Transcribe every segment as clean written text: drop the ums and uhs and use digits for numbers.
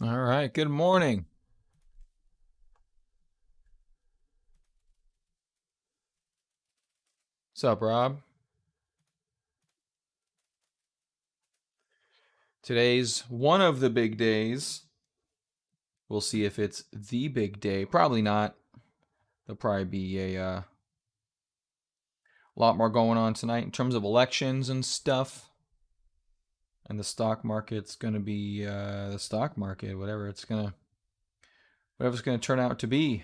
All right, good morning. What's up, Rob? Today's one of the big days. We'll see if it's the big day. Probably not. There'll probably be a lot more going on tonight in terms of elections and stuff. And the stock market's going to be the stock market, whatever it's going to turn out to be.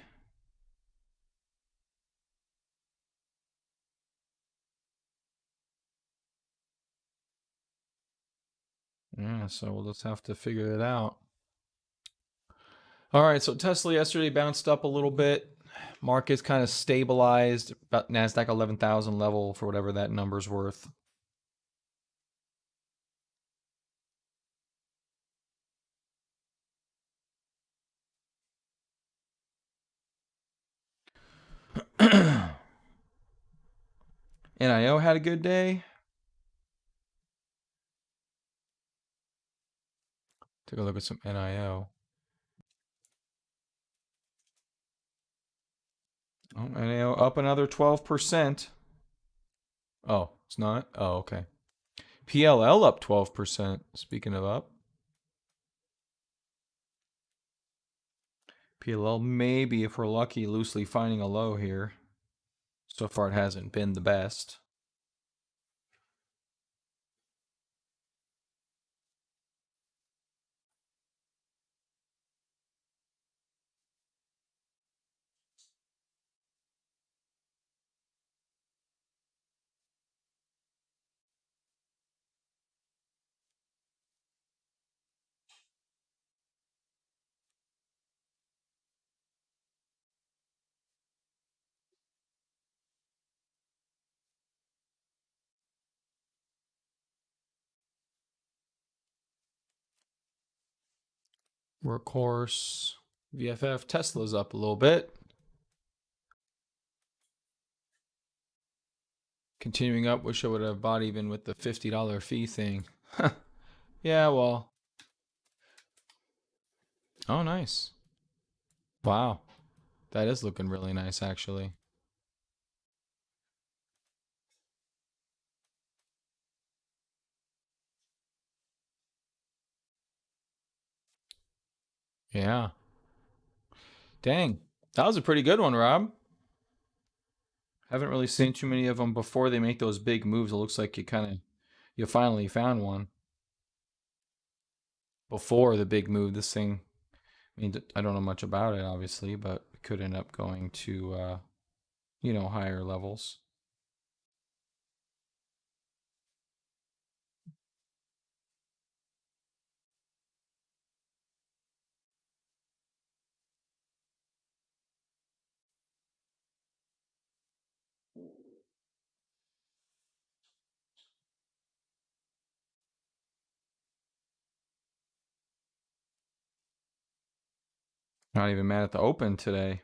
Yeah, so we'll just have to figure it out. All right, so Tesla yesterday bounced up a little bit. Market's kind of stabilized about Nasdaq 11,000 level for whatever that number's worth. NIO had a good day. Take a look at some NIO. Oh, NIO up another 12%. Oh, it's not? Oh, okay. PLL up 12%. Speaking of up, PLL maybe, if we're lucky, loosely finding a low here. So far, it hasn't been the best. Workhorse, VFF, Tesla's up a little bit. Continuing up, wish I would have bought even with the $50 fee thing. Yeah, well. Oh, nice. Wow. That is looking really nice, actually. Yeah. Dang. That was a pretty good one, Rob. Haven't really seen too many of them before they make those big moves. It looks like you finally found one before the big move. This thing, I mean, I don't know much about it, obviously, but it could end up going to, higher levels. Not even mad at the open today.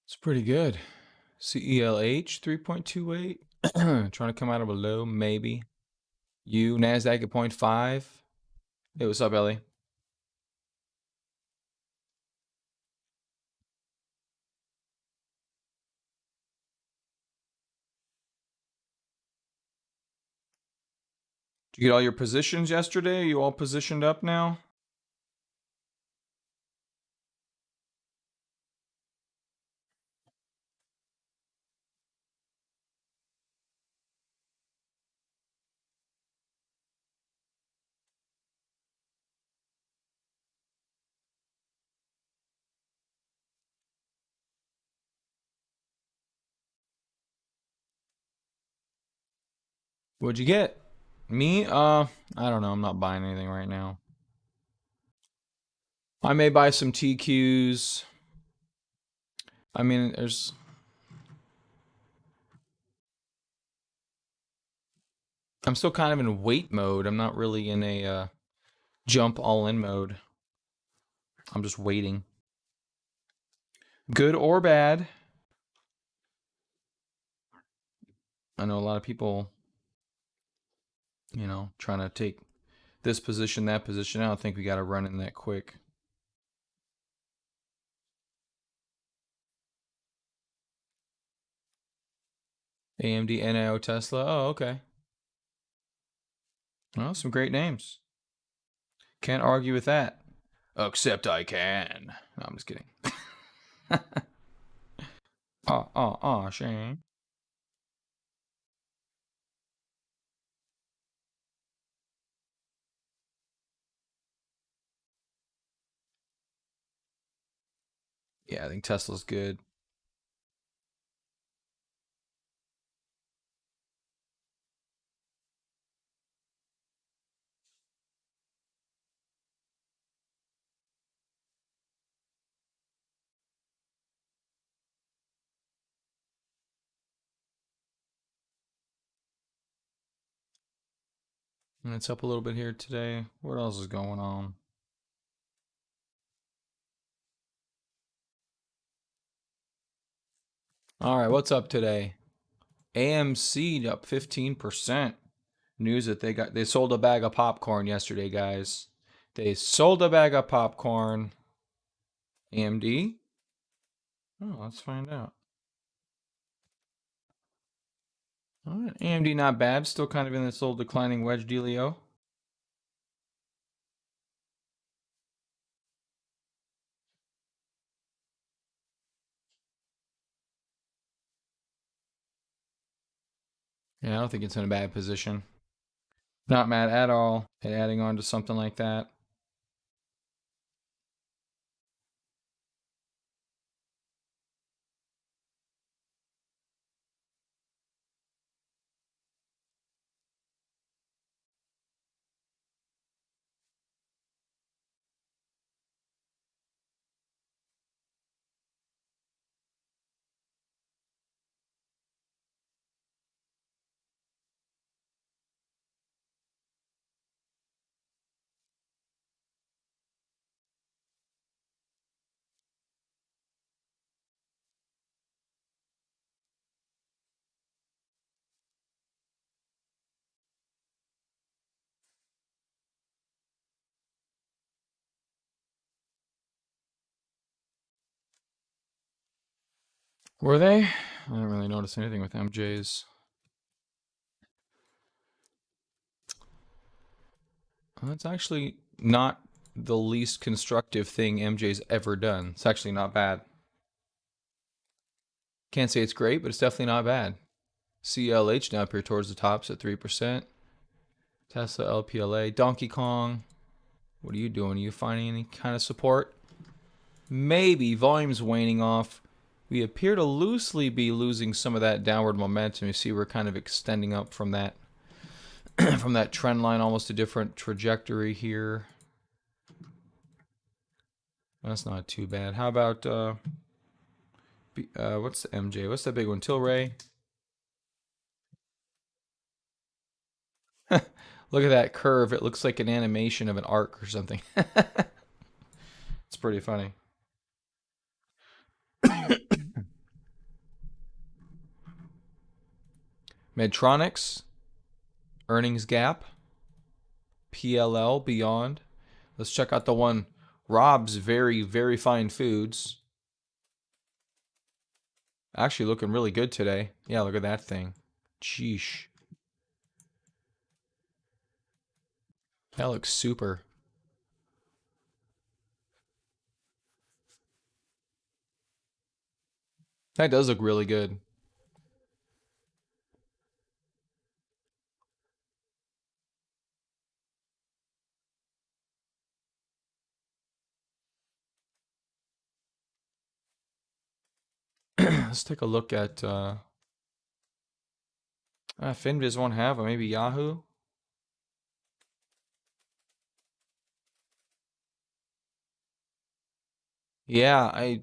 It's pretty good. CELH 3.28. Trying to come out of a low, maybe. NASDAQ at zero point 0.5. Hey, what's up, Ellie? Did you get all your positions yesterday? Are you all positioned up now? What'd you get? Me? I don't know. I'm not buying anything right now. I may buy some TQs. I mean, there's. I'm still kind of in wait mode. I'm not really in a jump all in mode. I'm just waiting. Good or bad. I know a lot of people, trying to take this position, that position. I don't think we got to run in that quick. AMD, NIO, Tesla. Oh, okay. Well, some great names. Can't argue with that. Except I can. No, I'm just kidding. Shane. Yeah, I think Tesla's good. And it's up a little bit here today. What else is going on? All right, what's up today? AMC up 15%. News that they sold a bag of popcorn yesterday, guys. They sold a bag of popcorn. AMD? Oh, let's find out. All right, AMD not bad. Still kind of in this little declining wedge dealio. Yeah, I don't think it's in a bad position. Not mad at all at adding on to something like that. Were they? I didn't really notice anything with MJ's. That's actually not the least constructive thing MJ's ever done. It's actually not bad. Can't say it's great, but it's definitely not bad. CLH now up here towards the tops at 3%. Tesla, LPLA, Donkey Kong. What are you doing? Are you finding any kind of support? Maybe. Volume's waning off. We appear to loosely be losing some of that downward momentum. You see we're kind of extending up from that from that trend line, almost a different trajectory here. That's not too bad. How about what's the MJ? What's that big one? Tilray. Look at that curve. It looks like an animation of an arc or something. It's pretty funny. Medtronics, earnings gap, PLL beyond. Let's check out the one Rob's very, very fine foods. Actually looking really good today. Yeah, look at that thing. Sheesh. That looks super. That does look really good. Let's take a look at Finviz won't have, or maybe Yahoo. Yeah, you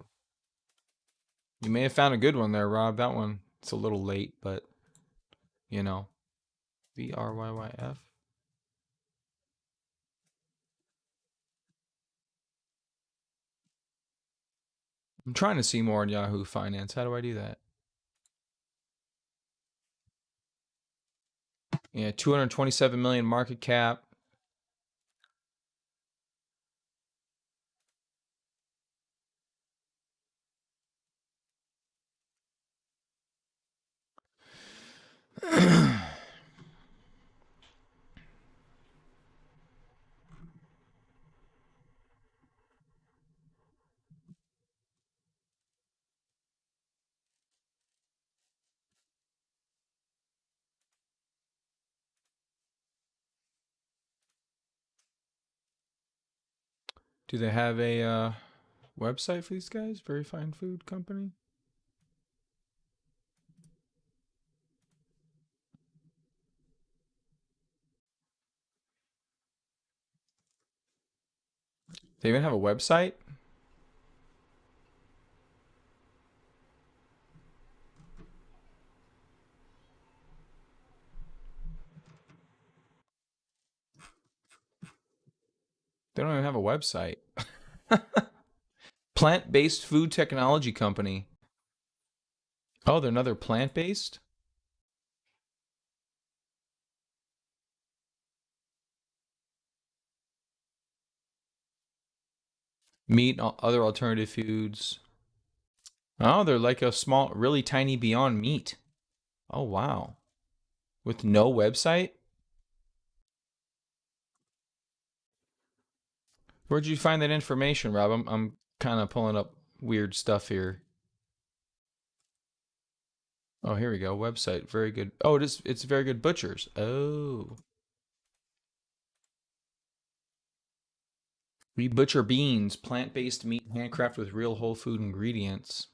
may have found a good one there, Rob. That one, it's a little late, but you know, VRYYF. I'm trying to see more on Yahoo Finance. How do I do that? Yeah, 227 million market cap. Do they have a website for these guys? Very Fine Food Company. They even have a website? They don't even have a website. Plant-based food technology company. Oh, they're another plant-based? Meat, other alternative foods. Oh, they're like a small, really tiny Beyond Meat. Oh, wow. With no website? Where'd you find that information, Rob? I'm kind of pulling up weird stuff here. Oh, here we go. Website. Very good. Oh, it's Very Good Butchers. Oh. We butcher beans, plant-based meat handcrafted with real whole food ingredients.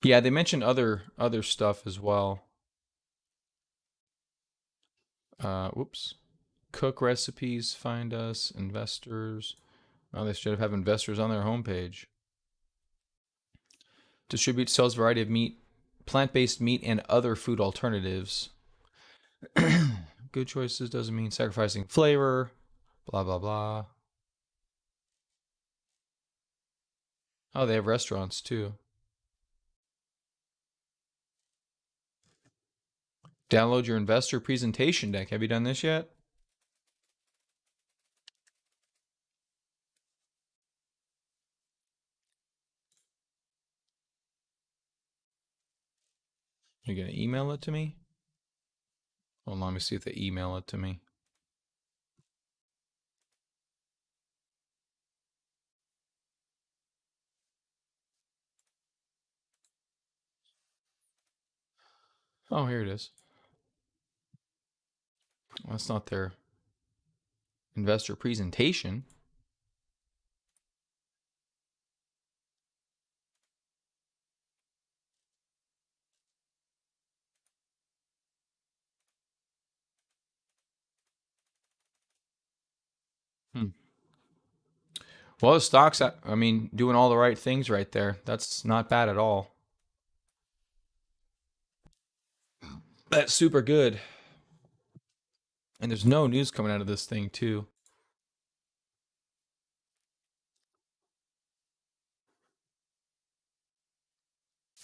Yeah, they mentioned other stuff as well. Whoops. Cook recipes, find us, investors. Oh, they should have investors on their homepage. Distributes, sells variety of meat, plant-based meat, and other food alternatives. Good choices doesn't mean sacrificing flavor. Blah blah blah. Oh, they have restaurants too. Download your investor presentation deck. Have you done this yet? You're gonna email it to me? Hold on, let me see if they email it to me. Oh, here it is. Well, that's not their investor presentation. Hmm. Well, the stock's, I mean, doing all the right things right there. That's not bad at all. That's super good. And there's no news coming out of this thing, too.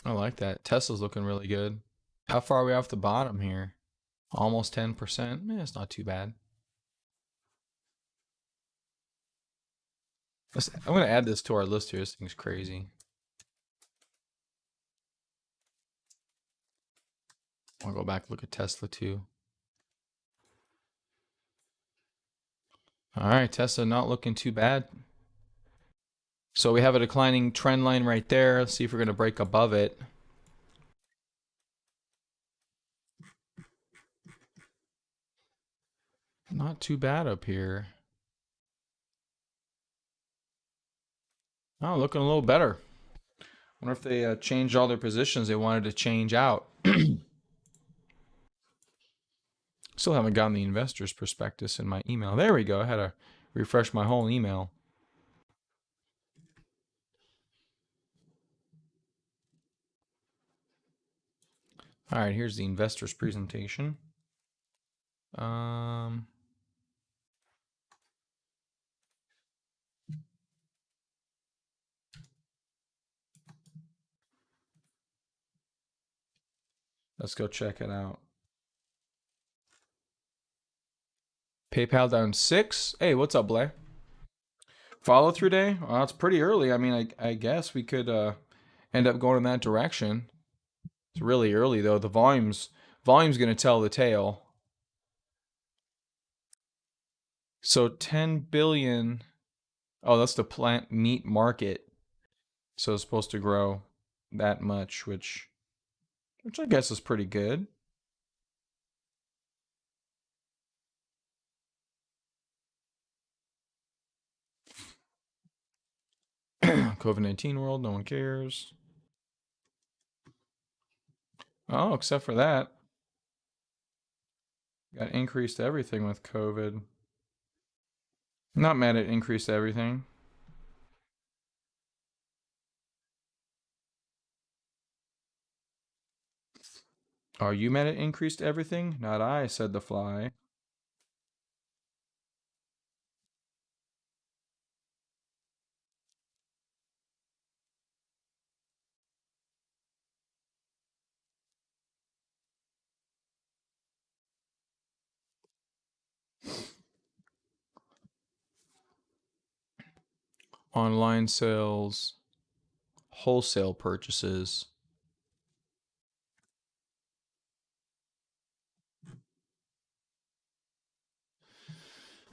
I like that. Tesla's looking really good. How far are we off the bottom here? Almost 10%. It's not too bad. I'm going to add this to our list here. This thing's crazy. I'll go back and look at Tesla, too. All right, Tesla not looking too bad. So we have a declining trend line right there. Let's see if we're going to break above it. Not too bad up here. Oh, looking a little better. Wonder if they changed all their positions they wanted to change out. Still haven't gotten the investor's prospectus in my email. There we go. I had to refresh my whole email. All right, here's the investor's presentation. Let's go check it out. PayPal down 6. Hey, what's up, Blair? Follow through day? Well, it's pretty early. I mean, I guess we could end up going in that direction. It's really early though. The volume's going to tell the tale. So 10 billion. Oh, that's the plant meat market. So it's supposed to grow that much, which I guess is pretty good. COVID-19 world, no one cares. Oh, except for that. Got increased everything with COVID. Not mad at increased everything. Are you mad at increased everything? Not I, said the fly. Online sales, wholesale purchases.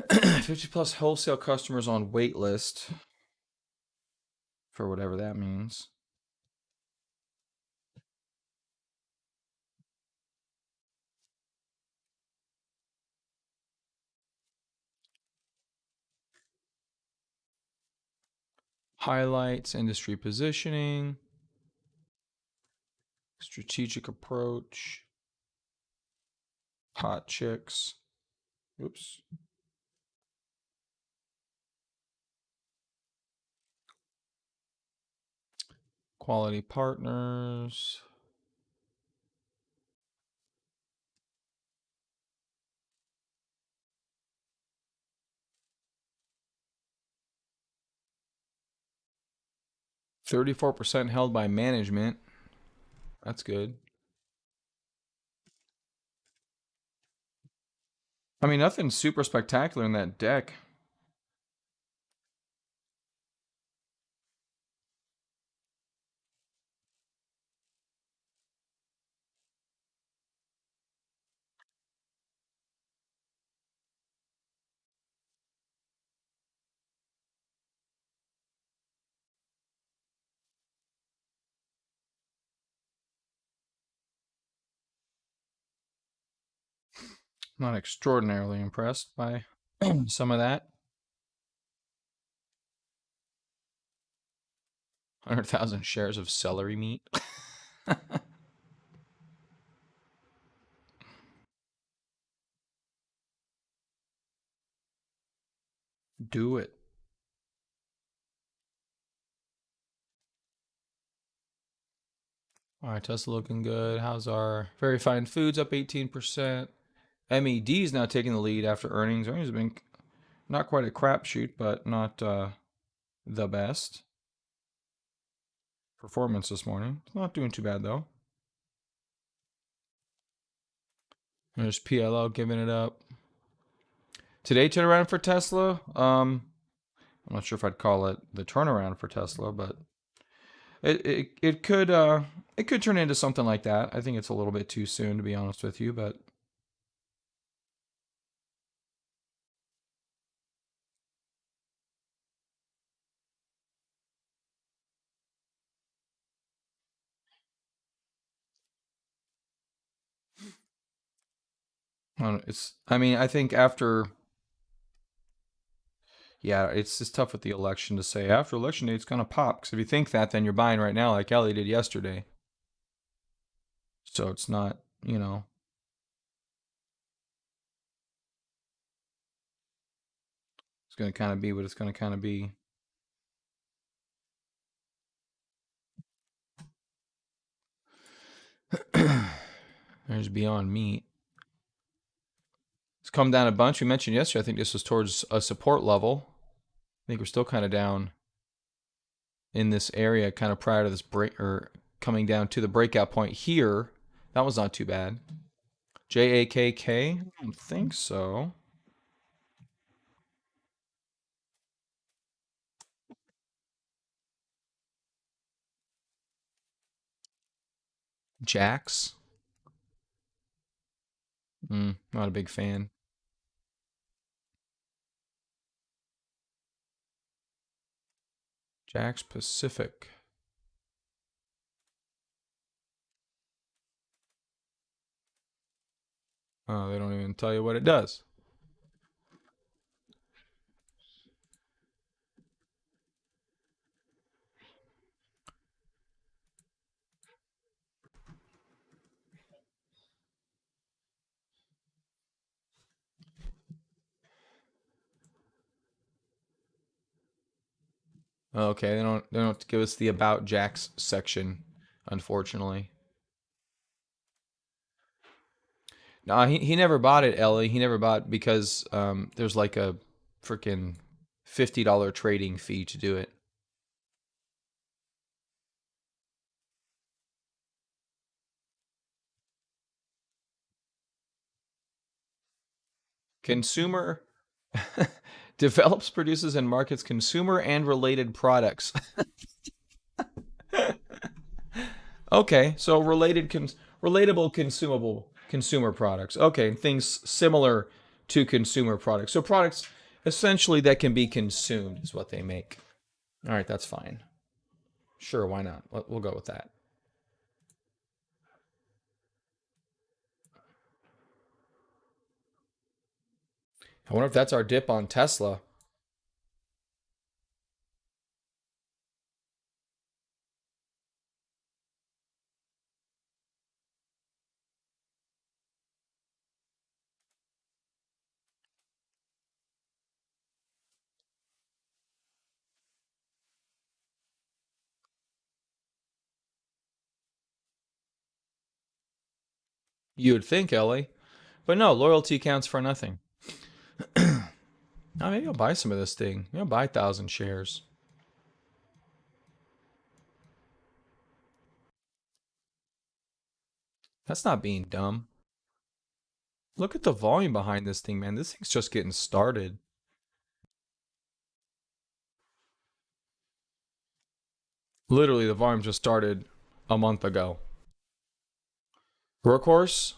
50 plus wholesale customers on wait list, for whatever that means. Highlights, industry positioning, strategic approach, hot chicks. Oops. Quality partners. %34 held by management. That's good. I mean, nothing super spectacular in that deck. Not extraordinarily impressed by some of that. 100,000 shares of celery meat. Do it. All right, Tesla looking good. How's our Very Fine Foods up 18%? MED is now taking the lead after earnings. Earnings have been not quite a crapshoot, but not the best. Performance this morning. It's not doing too bad though. There's PLO giving it up. Today turnaround for Tesla. I'm not sure if I'd call it the turnaround for Tesla, but it could turn into something like that. I think it's a little bit too soon to be honest with you, but I mean, I think after yeah, it's just tough with the election to say after election day it's gonna pop. Because if you think that, then you're buying right now, like Ellie did yesterday. So it's not, you know, it's gonna kind of be what it's gonna kind of be. There's Beyond Meat. It's come down a bunch. We mentioned yesterday. I think this was towards a support level. I think we're still kind of down in this area, kind of prior to this break, or coming down to the breakout point here. That was not too bad. JAKK? I don't think so. Jax? Not a big fan. Jax Pacific. Oh, they don't even tell you what it does. Okay, they don't give us the About Jax section, unfortunately. No, he never bought it, Ellie. He never bought because there's like a freaking $50 trading fee to do it. Consumer develops, produces, and markets consumer and related products. Okay, so relatable consumable consumer products. Okay, things similar to consumer products. So products essentially that can be consumed is what they make. All right, that's fine. Sure, why not? We'll go with that. I wonder if that's our dip on Tesla. You would think, Ellie. But no, loyalty counts for nothing. Now maybe I'll buy some of this thing. Maybe I'll buy 1,000 shares. That's not being dumb. Look at the volume behind this thing, man. This thing's just getting started. Literally, the volume just started a month ago. Workhorse?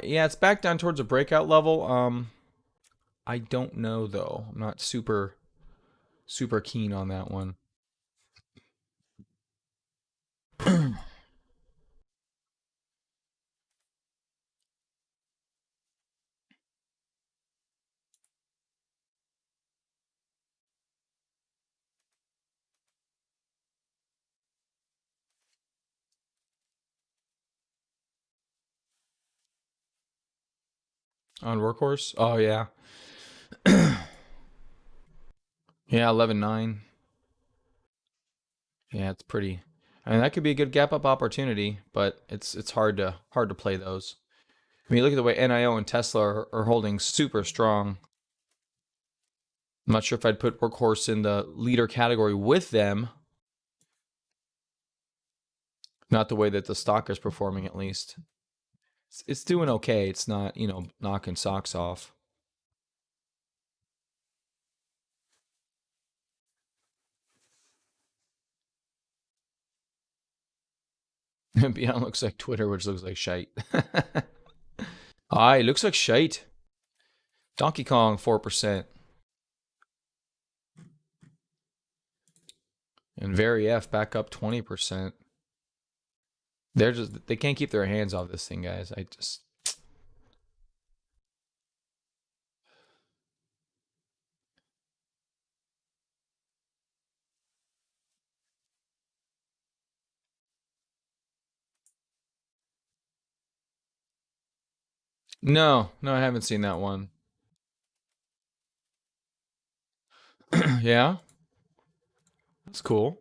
Yeah, it's back down towards a breakout level. I don't know though. I'm not super keen on that one. On Workhorse? Oh yeah. Yeah, 11.9. Yeah, it's pretty. I mean, that could be a good gap up opportunity, but it's hard to play those. I mean, look at the way NIO and Tesla are holding super strong. I'm not sure if I'd put Workhorse in the leader category with them. Not the way that the stock is performing, at least. It's doing okay. It's not, knocking socks off. Beyond looks like Twitter, which looks like shite. Aye, looks like shite. Donkey Kong, 4%. And Very F back up 20%. They can't keep their hands off this thing, guys. No, I haven't seen that one. Yeah, that's cool.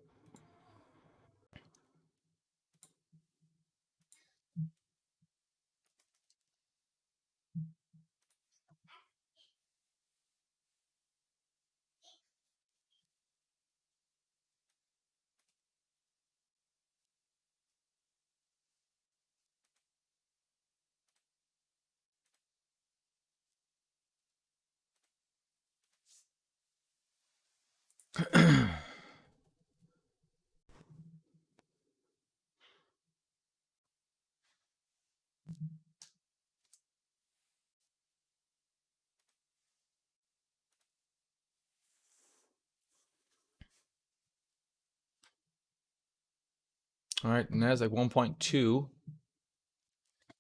All right, Nasdaq 1.2.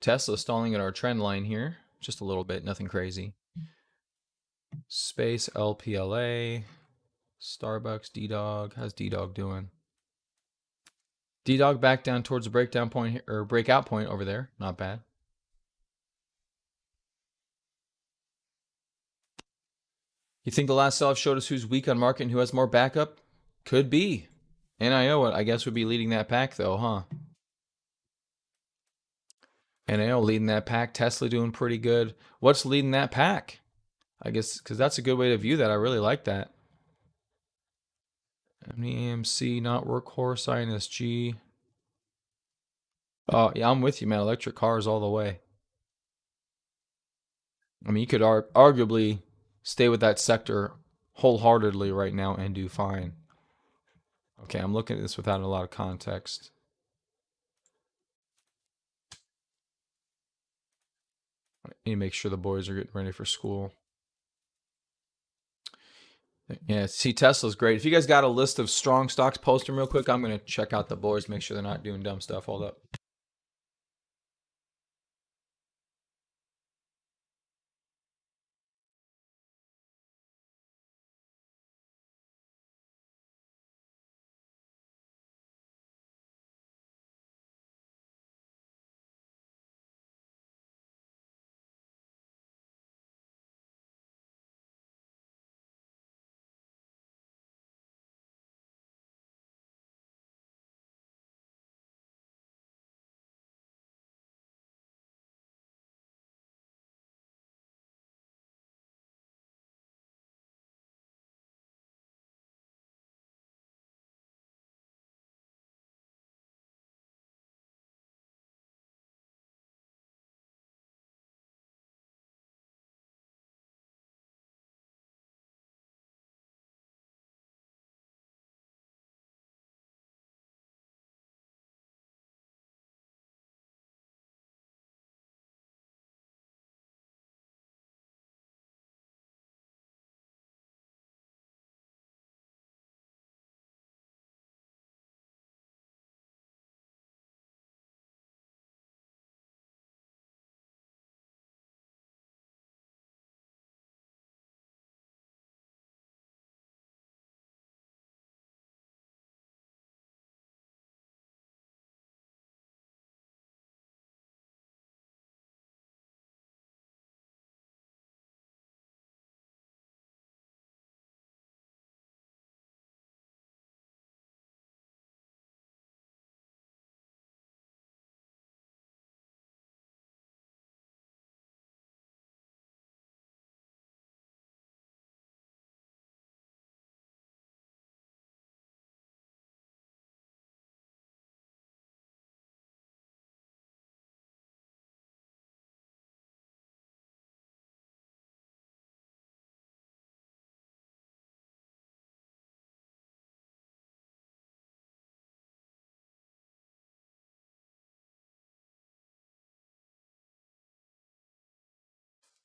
Tesla stalling at our trend line here, just a little bit, nothing crazy. Space LPLA, Starbucks, D-Dog. How's D-Dog doing? D-Dog back down towards the breakdown point or breakout point over there. Not bad. You think the last sell-off showed us who's weak on market and who has more backup? Could be. NIO, I guess, would be leading that pack, though, huh? NIO leading that pack. Tesla doing pretty good. What's leading that pack? I guess, because that's a good way to view that. I really like that. MEMC, not Workhorse, INSG. Oh, yeah, I'm with you, man. Electric cars all the way. I mean, you could arguably stay with that sector wholeheartedly right now and do fine. Okay, I'm looking at this without a lot of context. I need to make sure the boys are getting ready for school. Yeah, see, Tesla's great. If you guys got a list of strong stocks, post them real quick. I'm going to check out the boys, make sure they're not doing dumb stuff. Hold up.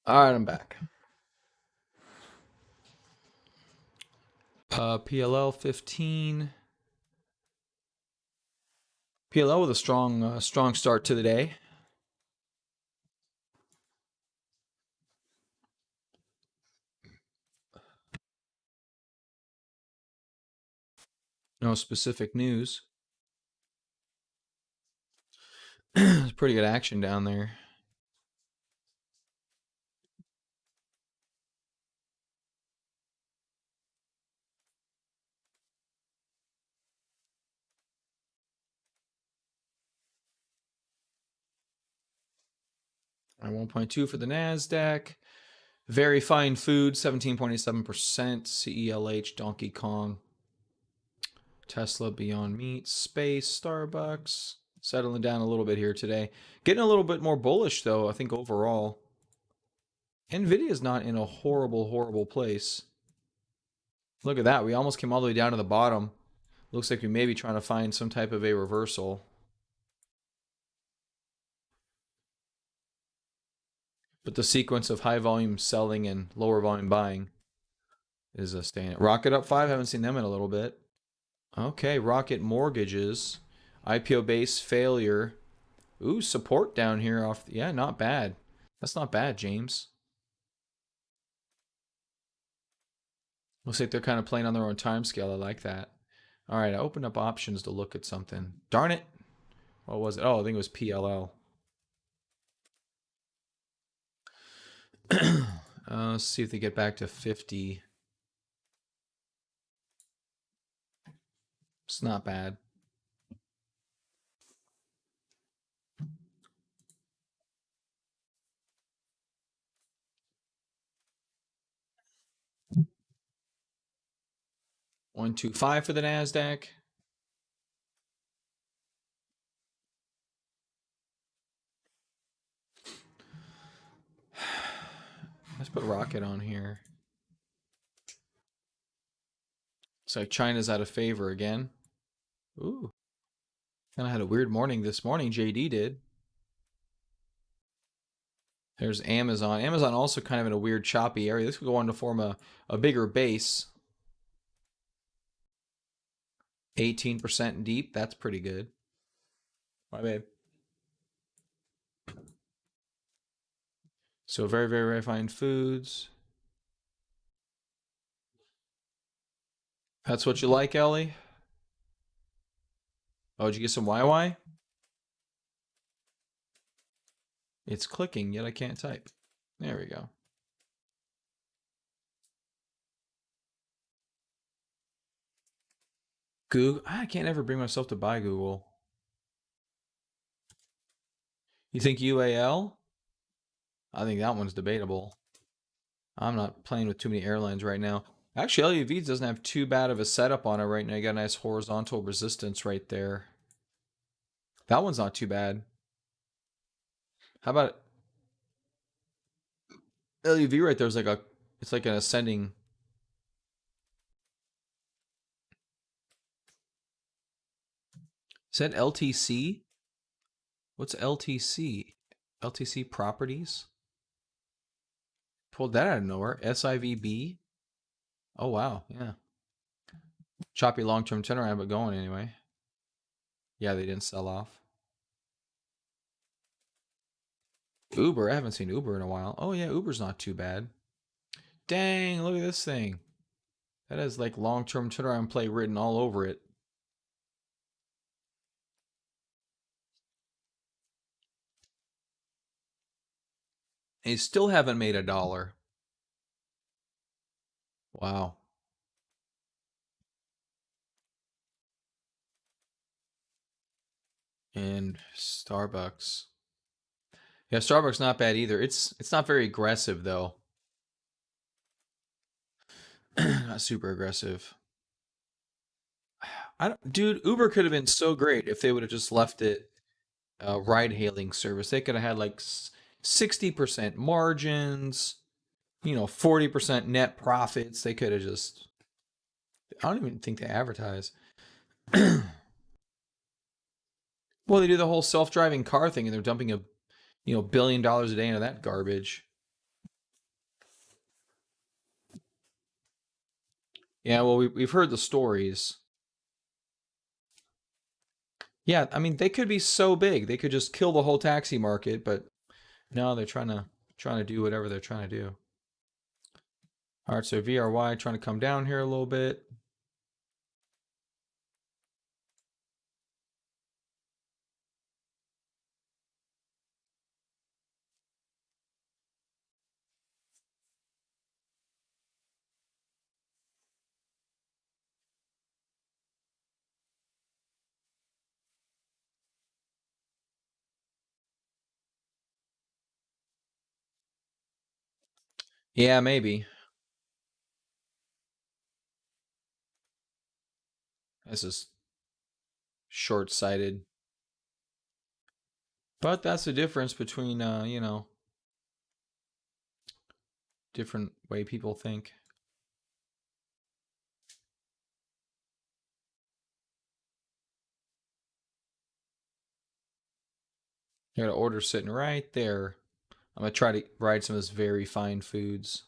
All right, I'm back. PLL 15. PLL with a strong start to the day. No specific news. It's pretty good action down there. At 1.2 for the NASDAQ. Very Fine Food, 17.87%. CELH, Donkey Kong. Tesla, Beyond Meat, Space, Starbucks. Settling down a little bit here today. Getting a little bit more bullish, though, I think, overall. NVIDIA's not in a horrible place. Look at that. We almost came all the way down to the bottom. Looks like we may be trying to find some type of a reversal. But the sequence of high volume selling and lower volume buying is staying. Rocket up 5. Haven't seen them in a little bit. Okay, Rocket Mortgages. IPO base failure. Ooh, support down here off. Yeah, not bad. That's not bad, James. Looks like they're kind of playing on their own time scale. I like that. All right, I opened up options to look at something. Darn it. What was it? Oh, I think it was PLL. Let's see if they get back to 50. It's not bad. $125 for the NASDAQ. Let's put Rocket on here. Looks like China's out of favor again. Ooh. Kind of had a weird morning this morning. JD did. There's Amazon. Amazon also kind of in a weird choppy area. This could go on to form a bigger base. 18% deep. That's pretty good. My babe. So very fine foods. That's what you like, Ellie? Oh, did you get some YY? It's clicking, yet I can't type. There we go. Google. I can't ever bring myself to buy Google. You think UAL? I think that one's debatable. I'm not playing with too many airlines right now. Actually, LUV doesn't have too bad of a setup on it right now. You got a nice horizontal resistance right there. That one's not too bad. How about LUV right there is like it's like an ascending. Is that LTC? What's LTC? LTC Properties? Pulled that out of nowhere. SIVB? Oh, wow. Yeah. Choppy long-term turnaround, but going anyway. Yeah, they didn't sell off. Uber. I haven't seen Uber in a while. Oh, yeah, Uber's not too bad. Dang, look at this thing. That has like long-term turnaround play written all over it. They still haven't made $1. Wow. And Starbucks. Yeah, Starbucks not bad either. It's not very aggressive though. Not super aggressive. Dude, Uber could have been so great if they would have just left it a ride-hailing service. They could have had like 60% margins, 40% net profits. They could have just. I don't even think they advertise. Well, they do the whole self-driving car thing, and they're dumping $1 billion a day into that garbage. Yeah, well, we've heard the stories. Yeah, I mean they could be so big. They could just kill the whole taxi market, but no, they're trying to do whatever they're trying to do. All right, so VRY trying to come down here a little bit. Yeah, maybe. This is short-sighted. But that's the difference between different way people think. I got an order sitting right there. I'm gonna try to ride some of this very fine foods.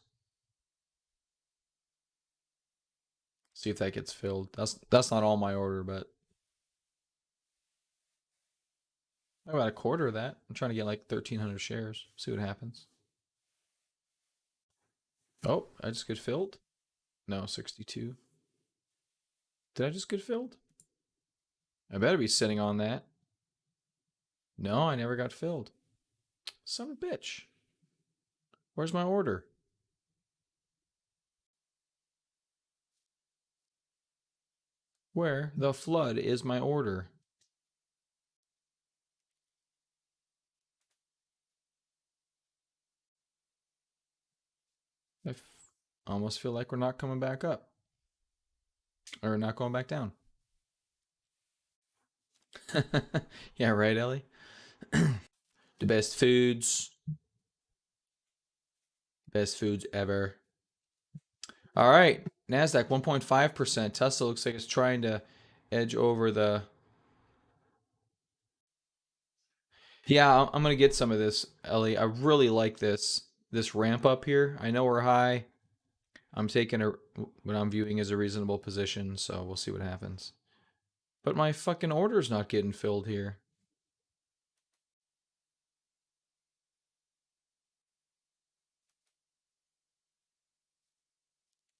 See if that gets filled. That's not all my order, but about a quarter of that. I'm trying to get like 1,300 shares. See what happens. Oh, I just get filled? No, 62. Did I just get filled? I better be sitting on that. No, I never got filled. Son of a bitch. Where's my order? Where the flood is my order? I almost feel like we're not coming back up. Or not going back down. Yeah, right, Ellie? The best foods. Best foods ever. All right. NASDAQ 1.5%. Tesla looks like it's trying to edge over the. Yeah, I'm going to get some of this, Ellie. I really like this ramp up here. I know we're high. I'm taking what I'm viewing as a reasonable position, so we'll see what happens. But my fucking order's not getting filled here.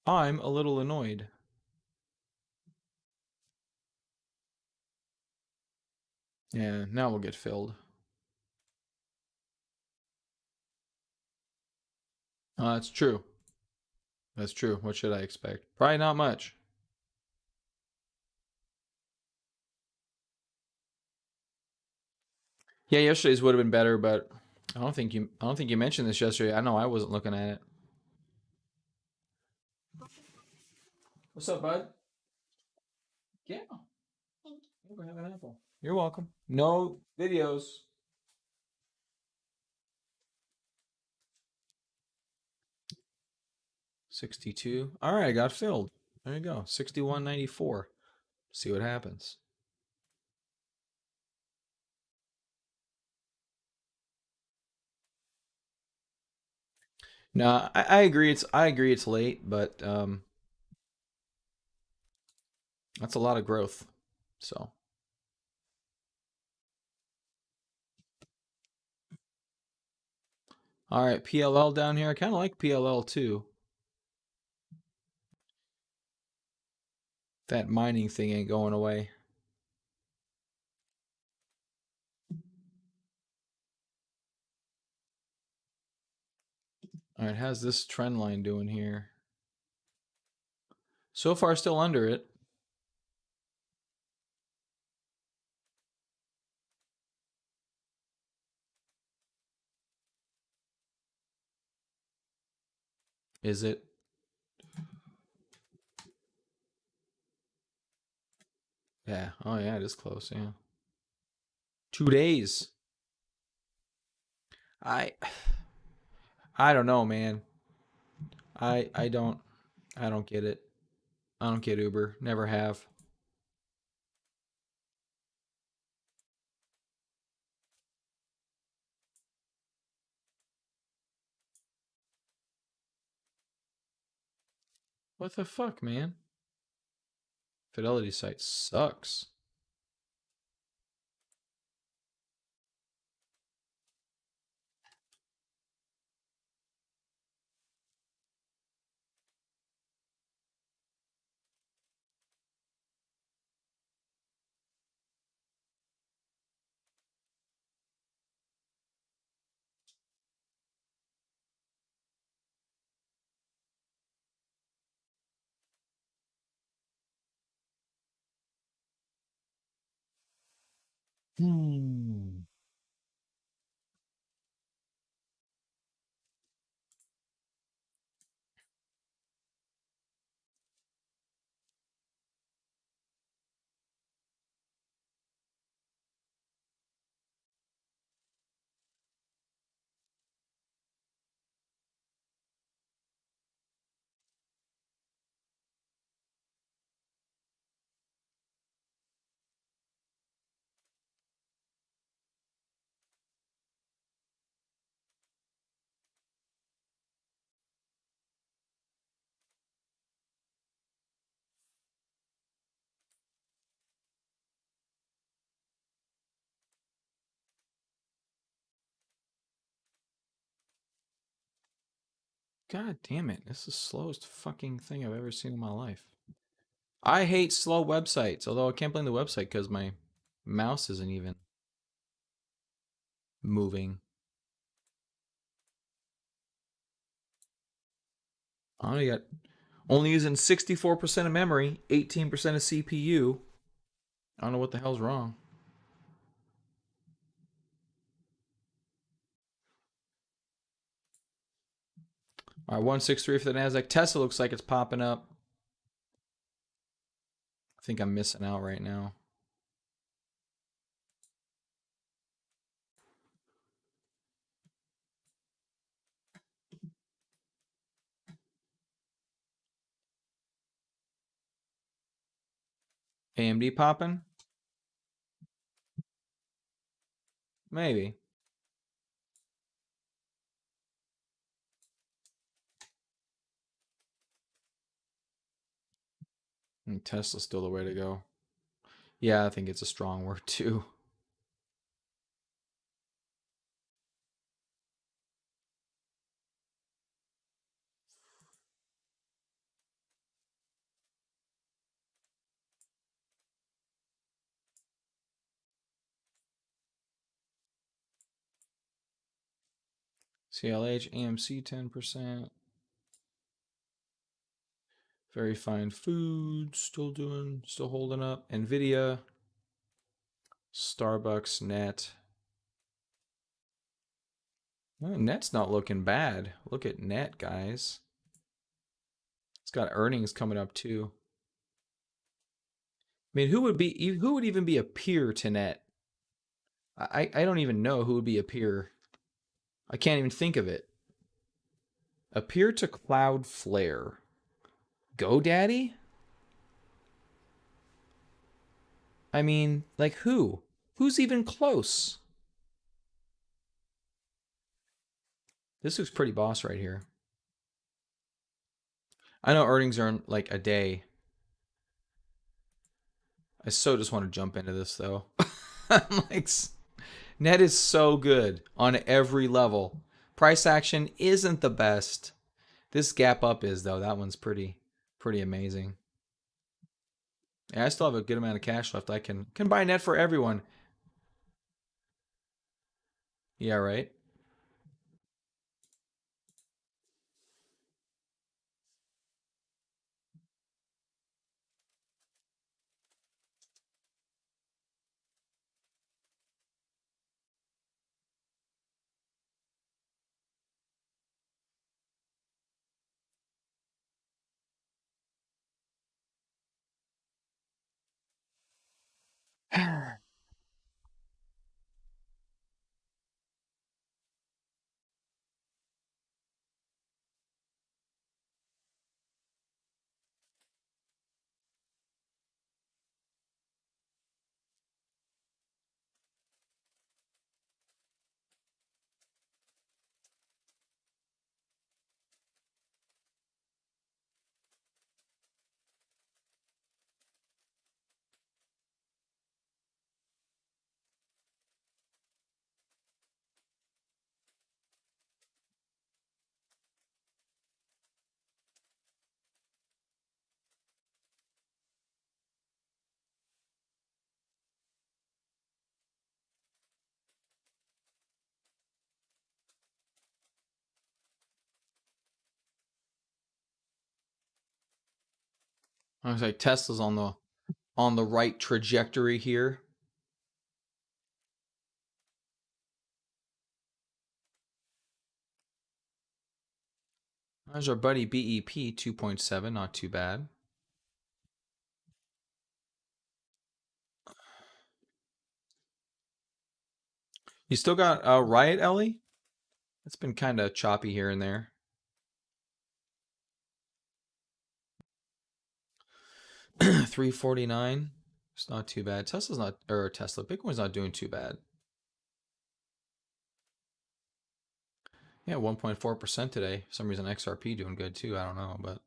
I'm a little annoyed. Yeah, now we'll get filled. That's true. That's true. What should I expect? Probably not much. Yeah, yesterday's would have been better, but I don't think you mentioned this yesterday. I know I wasn't looking at it. What's up, bud? Yeah. Go have an apple. You're welcome. No videos. 62. All right, I got filled. There you go. 61.94. See what happens. No, I agree. I agree it's late, but that's a lot of growth. So, all right, PLL down here. I kind of like PLL too. That mining thing ain't going away. All right, how's this trend line doing here? So far, still under it. Is it? Yeah. Oh, yeah, it is close. Yeah. 2 days. I I don't know, man. I don't get it. I don't get Uber. Never have. What the fuck, man? Fidelity site sucks. Hmm. God damn it. This is the slowest fucking thing I've ever seen in my life. I hate slow websites, although I can't blame the website because my mouse isn't even moving. I only got only using 64% of memory, 18% of CPU. I don't know what the hell's wrong. All right, 163 for the NASDAQ. Tesla looks like it's popping up. I think I'm missing out right now. AMD popping? Maybe. Tesla's still the way to go. Yeah, I think it's a strong word too. CLH, AMC 10%. Very Fine Foods still holding up. Nvidia, Starbucks, Net. Oh, Net's not looking bad. Look at Net, guys. It's got earnings coming up too. I mean, who would even be a peer to Net? I don't even know who would be a peer. I can't even think of it. A peer to Cloudflare. GoDaddy? I mean, like who? Who's even close? This looks pretty boss right here. I know earnings are in like a day. I so just want to jump into this though. I'm like, Net is so good on every level. Price action isn't the best. This gap up is though. That one's pretty amazing. Yeah, I still have a good amount of cash left. I can buy Net for everyone. Yeah, right. I was like, Tesla's on the right trajectory here. There's our buddy BEP 2.7, not too bad. You still got Riot Ellie? It's been kind of choppy here and there. $349. It's not too bad. Tesla's not, or Tesla. Bitcoin's not doing too bad. Yeah, 1.4% today. For some reason XRP doing good too. I don't know, but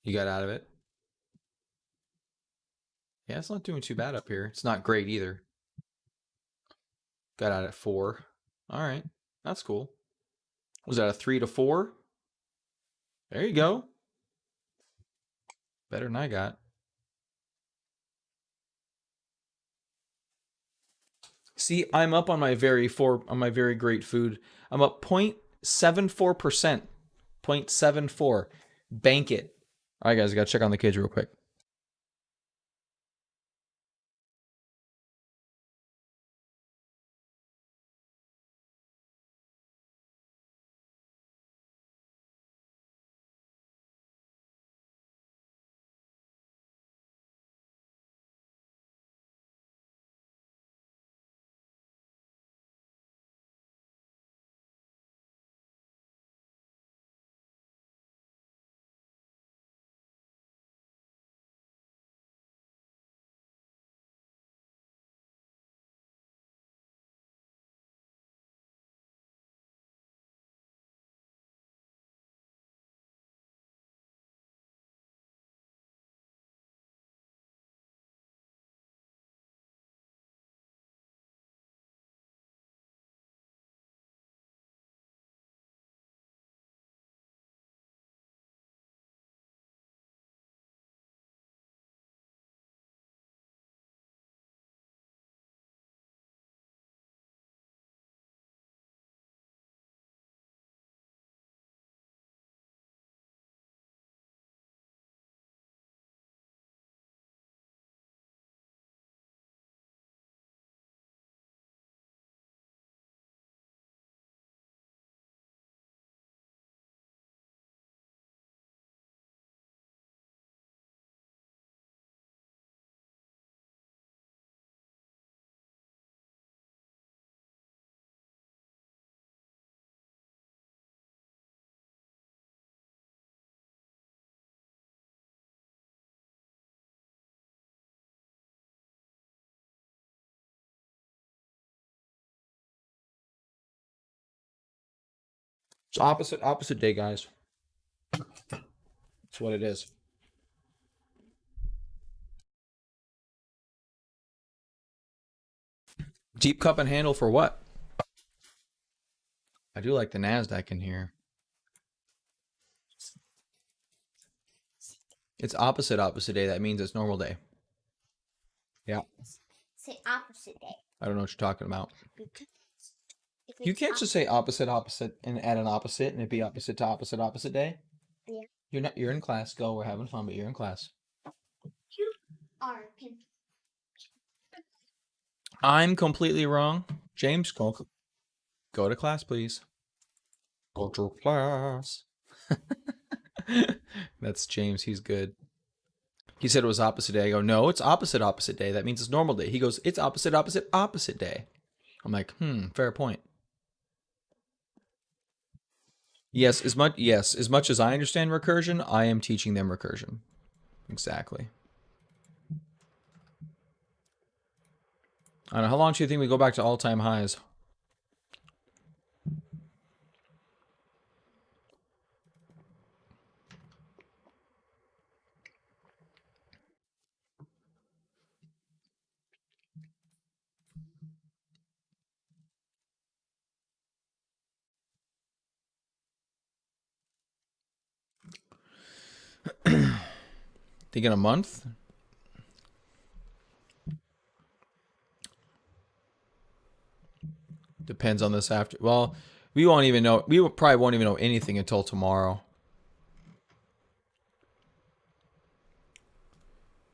you got out of it. Yeah, it's not doing too bad up here. It's not great either. Got out at 4. All right, that's cool. Was that a 3 to 4? There you go. Better than I got. See, I'm up on my very great food. I'm up 0.74%. 0.74. Bank it. All right, guys, I got to check on the kids real quick. It's opposite day, guys. That's what it is. Deep cup and handle for what? I do like the NASDAQ in here. It's opposite day. That means it's normal day. Yeah. Say opposite day. I don't know what you're talking about. You can't just say opposite and add an opposite and it be opposite to opposite day. Yeah. You're in class. Go. We're having fun, but you're in class. You are. I'm completely wrong. James, go to class, please. Go to class. That's James. He's good. He said it was opposite day. I go, no, it's opposite day. That means it's normal day. He goes, it's opposite day. I'm like, fair point. Yes, as much as I understand recursion, I am teaching them recursion. Exactly. I don't know. How long do you think we go back to all-time highs? Think in a month? Depends on this after. Well, we won't even know. We probably won't even know anything until tomorrow.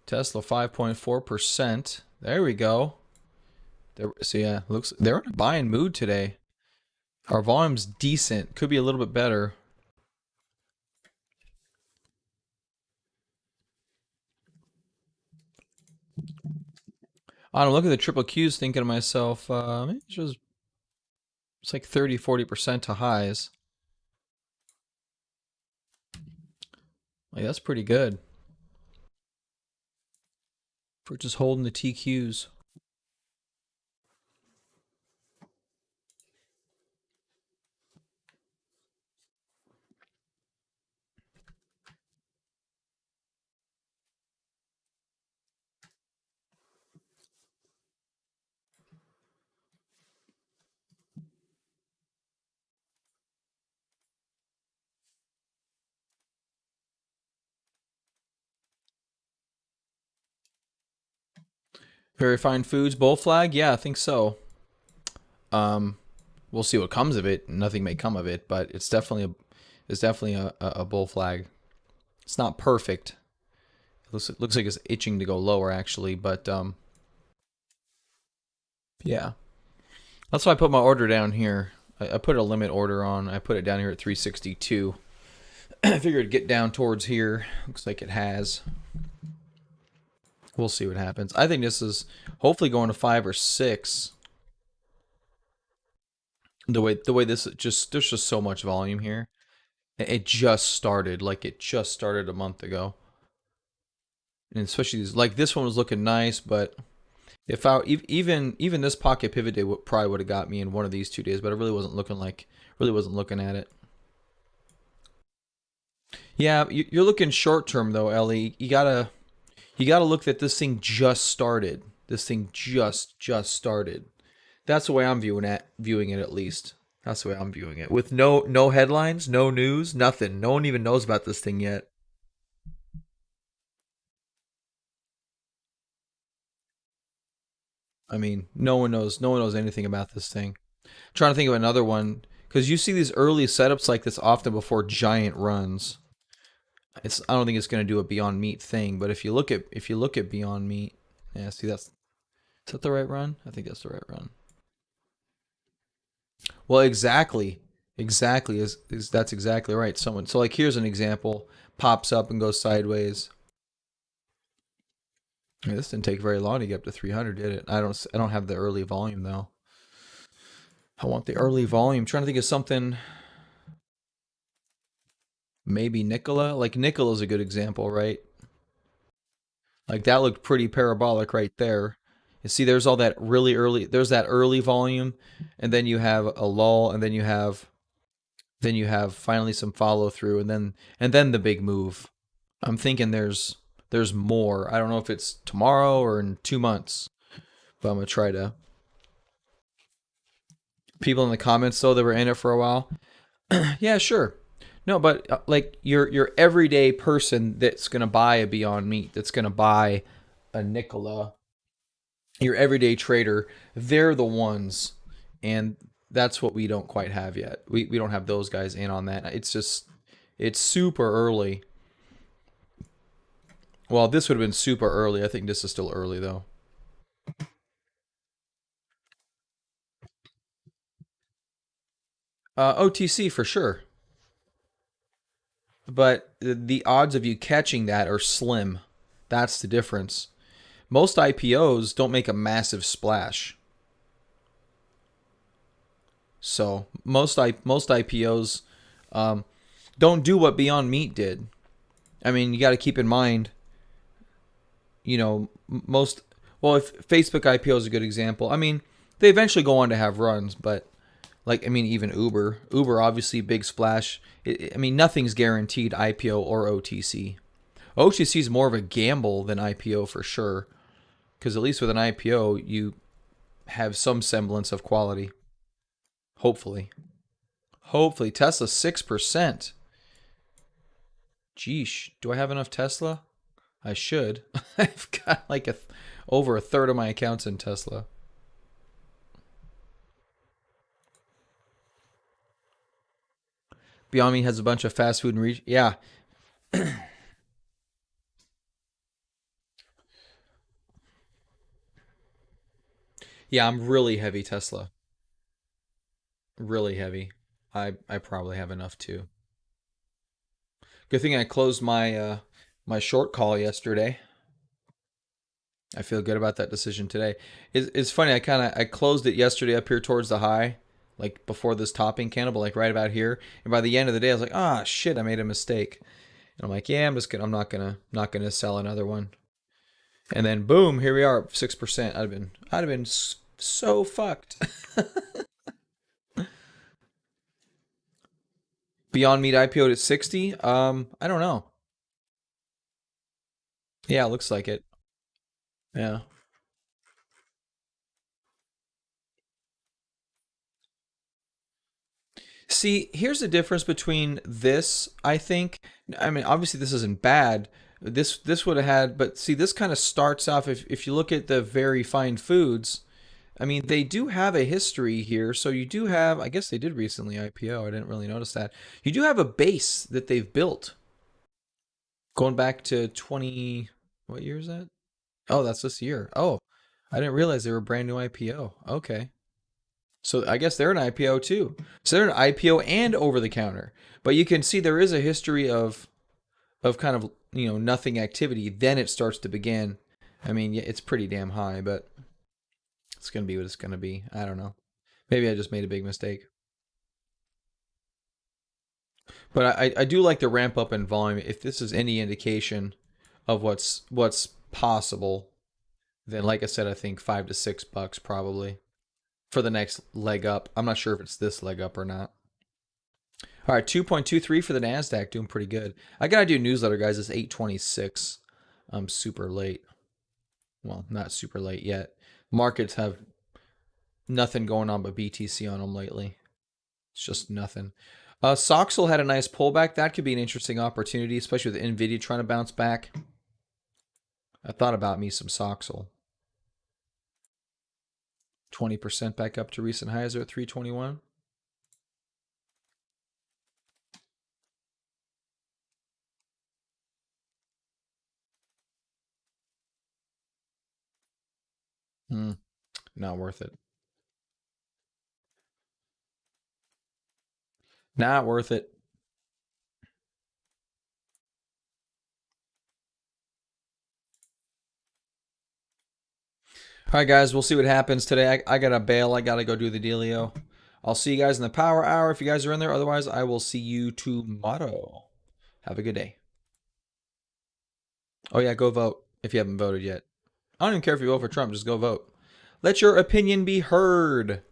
Tesla 5.4%. There we go. So yeah, looks they're in a buying mood today. Our volume's decent. Could be a little bit better. I don't know, look at the triple Qs thinking to myself, maybe it's like 30, 40% to highs. Like, that's pretty good. For just holding the TQs. Very fine foods, bull flag? Yeah, I think so. We'll see what comes of it. Nothing may come of it, but it's definitely a bull flag. It's not perfect. It looks like it's itching to go lower actually, but yeah. That's why I put my order down here. I put a limit order on. I put it down here at 362. I figured it'd get down towards here. Looks like it has. We'll see what happens. I think this is hopefully going to 5 or 6. The way this just there's just so much volume here. It just started, like it just started a month ago. And especially these, like this one was looking nice, but if I even this pocket pivot day probably would have got me in one of these 2 days, but I really wasn't looking at it. Yeah, you're looking short term though, Ellie. You gotta look that this thing just started. This thing just started. That's the way I'm viewing it at least. That's the way I'm viewing it. With no headlines, no news, nothing. No one even knows about this thing yet. I mean, no one knows anything about this thing. I'm trying to think of another one because you see these early setups like this often before giant runs. I don't think it's going to do a Beyond Meat thing, but if you look at Beyond Meat, yeah, see is that the right run? I think that's the right run. Well, exactly is that's exactly right. Someone so like here's an example, pops up and goes sideways. Yeah, this didn't take very long to get up to 300, did it? I don't have the early volume though. I want the early volume. Trying to think of something. Maybe Nicola. Like Nicola's a good example, right? Like that looked pretty parabolic right there. You see, there's all that really early. There's that early volume, and then you have a lull, and then you have finally some follow through, and then the big move. I'm thinking there's more. I don't know if it's tomorrow or in 2 months, but I'm gonna try to. People in the comments though that were in it for a while. Yeah, sure. No, but like your everyday person that's gonna buy a Beyond Meat, that's gonna buy a Nicola, your everyday trader, they're the ones, and that's what we don't quite have yet. We don't have those guys in on that. It's super early. Well, this would have been super early. I think this is still early though. OTC for sure, but the odds of you catching that are slim. That's the difference. Most IPOs don't make a massive splash. So most IPOs don't do what Beyond Meat did. I mean, you got to keep in mind, most. Well, if Facebook IPO is a good example, I mean, they eventually go on to have runs, but like I mean, even Uber obviously big splash. I mean, nothing's guaranteed IPO or OTC. OTC is more of a gamble than IPO for sure, because at least with an IPO you have some semblance of quality. Hopefully Tesla 6%. Geesh, do I have enough Tesla? I should. I've got like over a third of my accounts in Tesla. Beyond Me has a bunch of fast food and yeah. Yeah, I'm really heavy Tesla. really heavy. I probably have enough too. Good thing I closed my short call yesterday. I feel good about that decision today. It's funny. I closed it yesterday up here towards the high, like before this topping candle, but like right about here. And by the end of the day, I was like, ah, shit, I made a mistake. And I'm like, yeah, I'm not gonna sell another one. And then boom, here we are, 6%. I'd have been so fucked. Beyond Meat IPO'd at 60. I don't know. Yeah, it looks like it. Yeah. See, here's the difference between this, I think. I mean, obviously this isn't bad. This would have had, but see, this kind of starts off if you look at the very fine foods, I mean, they do have a history here. So you do have, I guess they did recently IPO. I didn't really notice that. You do have a base that they've built going back to 20, what year is that? Oh, that's this year. Oh, I didn't realize they were a brand new IPO. Okay. So I guess they're an IPO too. So they're an IPO and over the counter. But you can see there is a history of kind of, nothing activity. Then it starts to begin. I mean, yeah, it's pretty damn high, but it's going to be what it's going to be. I don't know. Maybe I just made a big mistake. But I do like the ramp up in volume. If this is any indication of what's possible, then like I said, I think $5 to $6 probably for the next leg up. I'm not sure if it's this leg up or not. All right, 2.23 for the Nasdaq, doing pretty good. I gotta do newsletter, guys. It's 8:26. I'm super late. Well, not super late yet. Markets have nothing going on but BTC on them lately. It's just nothing. Soxel had a nice pullback. That could be an interesting opportunity, especially with Nvidia trying to bounce back. I thought about me some Soxel. 20% back up to recent highs at 321. Not worth it. Not worth it. All right, guys, we'll see what happens today. I got to bail. I got to go do the dealio. I'll see you guys in the power hour if you guys are in there. Otherwise, I will see you tomorrow. Have a good day. Oh, yeah, go vote if you haven't voted yet. I don't even care if you vote for Trump. Just go vote. Let your opinion be heard.